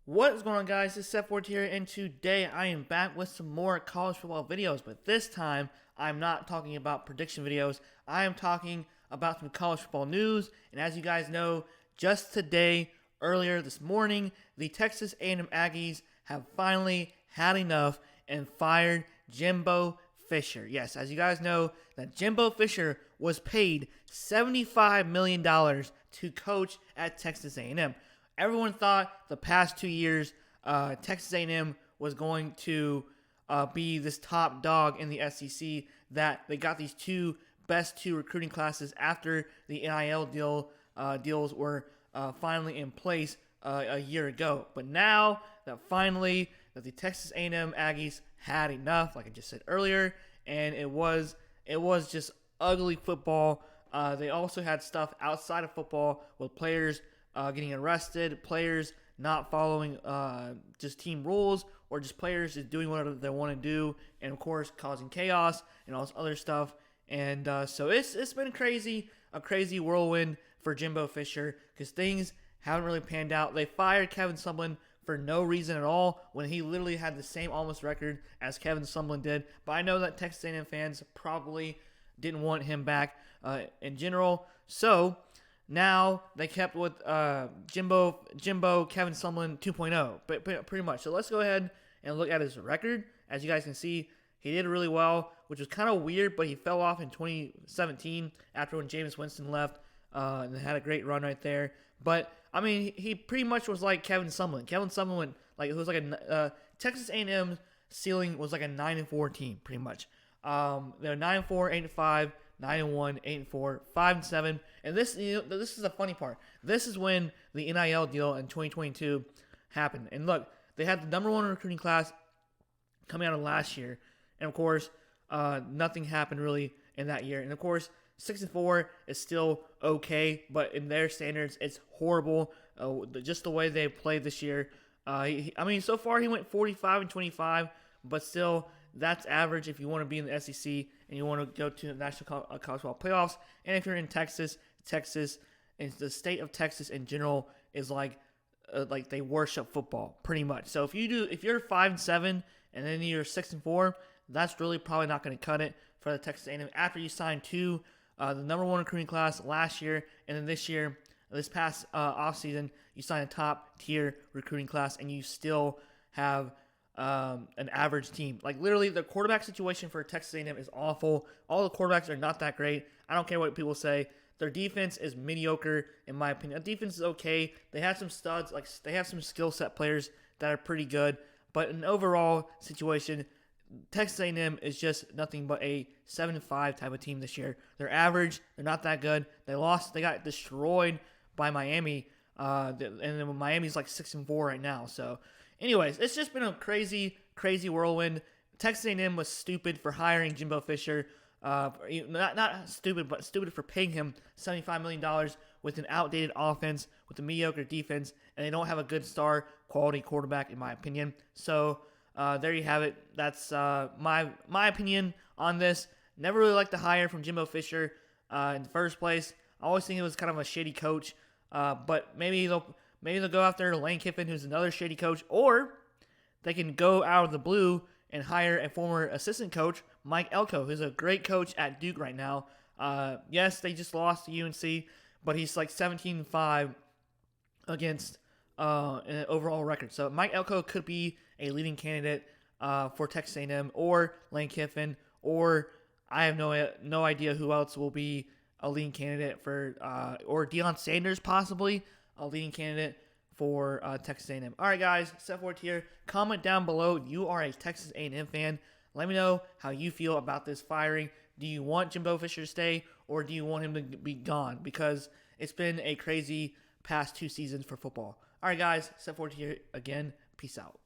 What is going on, guys? This is Seth Ford here, and today I am back with some more college football videos, but this time I'm not talking about prediction videos. I am talking about some college football news, and as you guys know, just today, earlier this morning, the Texas A&M Aggies have finally had enough and fired Jimbo Fisher. Yes, as you guys know, that Jimbo Fisher was paid $75 million to coach at Texas A&M. Everyone thought the past 2 years Texas A&M was going to be this top dog in the SEC, that they got these best two recruiting classes after the NIL deals were finally in place a year ago. But now that finally that the Texas A&M Aggies had enough, like I just said earlier, and it was just ugly football. They also had stuff outside of football with players getting arrested, players not following just team rules, or just players just doing whatever they want to do, and of course causing chaos and all this other stuff. And so it's been a crazy whirlwind for Jimbo Fisher, because things haven't really panned out. They fired Kevin Sumlin for no reason at all, when he literally had the same almost record as Kevin Sumlin did. But I know that Texas A&M fans probably didn't want him back in general. So now they kept with Jimbo Kevin Sumlin 2.0, but pretty much. So let's go ahead and look at his record. As you guys can see, he did really well, which was kind of weird, but he fell off in 2017 after when Jameis Winston left, and had a great run right there. But I mean, he pretty much was like Kevin Sumlin. Kevin Sumlin went it was like a Texas A&M ceiling was like a 9-4 team, pretty much. They're 9-4, 8-5. 9-1, 8-4, 5-7, and this is the funny part. This is when the NIL deal in 2022 happened. And look, they had the number one recruiting class coming out of last year, and of course, nothing happened really in that year. And of course, 6-4 is still okay, but in their standards, it's horrible. Just the way they played this year. I mean, so far he went 45-25, but still, that's average if you want to be in the SEC and you want to go to the National College Football Playoffs. And if you're in Texas and the state of Texas in general is like they worship football pretty much. So if you're 5-7 and then you're 6-4, that's really probably not going to cut it for the Texas A&M after you sign the number one recruiting class last year, and then this past offseason, you sign a top tier recruiting class, and you still have an average team. Like literally, the quarterback situation for Texas A&M is awful. All the quarterbacks are not that great. I don't care what people say. Their defense is mediocre, in my opinion. The defense is okay. They have some studs, like they have some skill set players that are pretty good. But in overall situation, Texas A&M is just nothing but a 7-5 type of team this year. They're average. They're not that good. They got destroyed by Miami, and then Miami's like 6-4 right now. So, anyways, it's just been a crazy whirlwind. Texas A&M was stupid for hiring Jimbo Fisher. Not stupid, but stupid for paying him $75 million with an outdated offense, with a mediocre defense, and they don't have a good star quality quarterback, in my opinion. So there you have it. That's my opinion on this. Never really liked the hire from Jimbo Fisher in the first place. I always think it was kind of a shady coach, but maybe they'll go after Lane Kiffin, who's another shady coach, or they can go out of the blue and hire a former assistant coach, Mike Elko, who's a great coach at Duke right now. Yes, they just lost to UNC, but he's like 17-5 against an overall record. So Mike Elko could be a leading candidate for Texas A&M, or Lane Kiffin, or I have no idea who else will be a leading candidate for, or Deion Sanders possibly a leading candidate for Texas A&M. All right, guys, Seth Ford here. Comment down below. You are a Texas A&M fan. Let me know how you feel about this firing. Do you want Jimbo Fisher to stay, or do you want him to be gone? Because it's been a crazy past 2 seasons for football. All right, guys, Seth Ford here again. Peace out.